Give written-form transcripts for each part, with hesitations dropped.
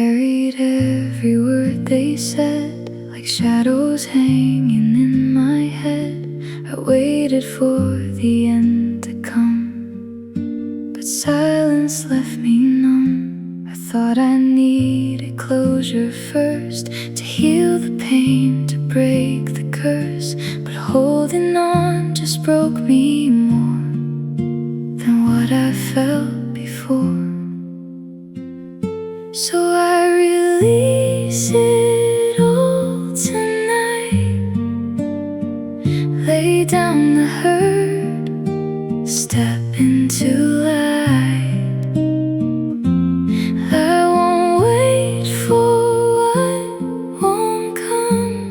carried every word they said, like shadows hanging in my head. I waited for the end to come, but silence left me numb. I thought I needed closure first, to heal the pain, to break the curse. But holding on just broke me more than what I felt before. So I release it all tonight. Lay down the hurt, step into light. I won't wait for what won't come.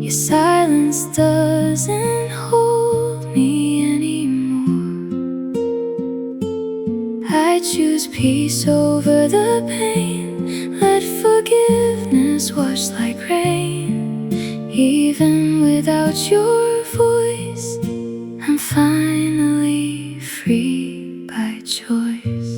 Your silence doesn't hold me anymore. I choose peace over the pain. Let forgiveness wash like rain. Even without your voice, I'm finally free by choice.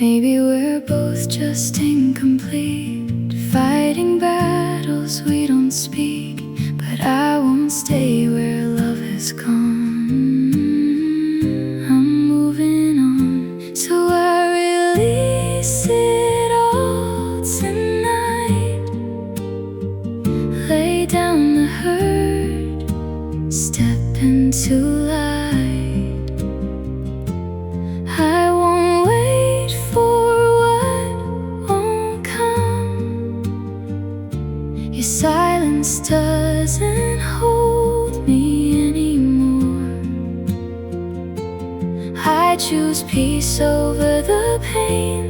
Maybe we're both just incomplete, fighting battles we don't speak. But I won't stay where love has gone. I'm moving on. So I release it all tonight. Lay down the hurt, step into light. I won't wait for what won't come. Your silence doesn't hold me anymore. I choose peace over the pain.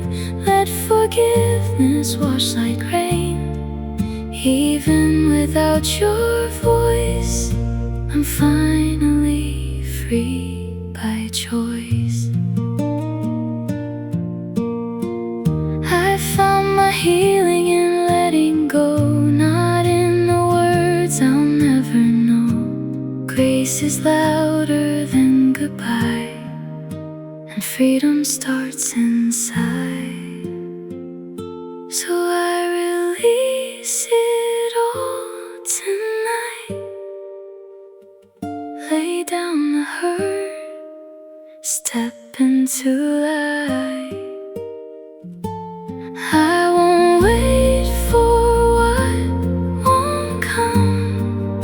Let forgiveness wash like rain. Even without your voice, I'm finally free by choice. I found my healing in letting go, not in the words I'll never know. Grace is louder than goodbye, and freedom starts inside. So I release it all tonight. Lay down the hurt, step into light. I won't wait for what won't come.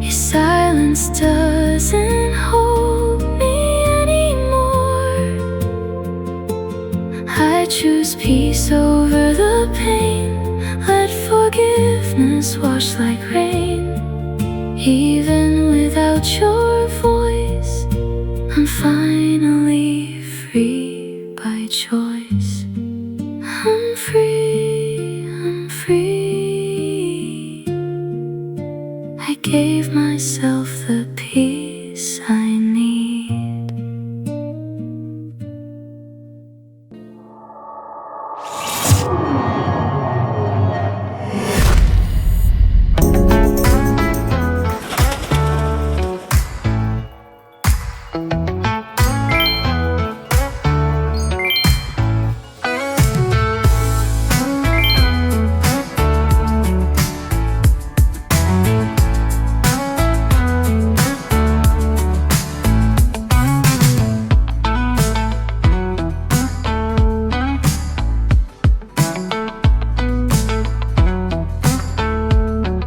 Your silence doesn't hold me anymore. I choose peace over the pain. Let forgiveness wash like rain. Even without your voice, I'm finally free by choice. I'm free, I'm free. I gave myself the peace I need.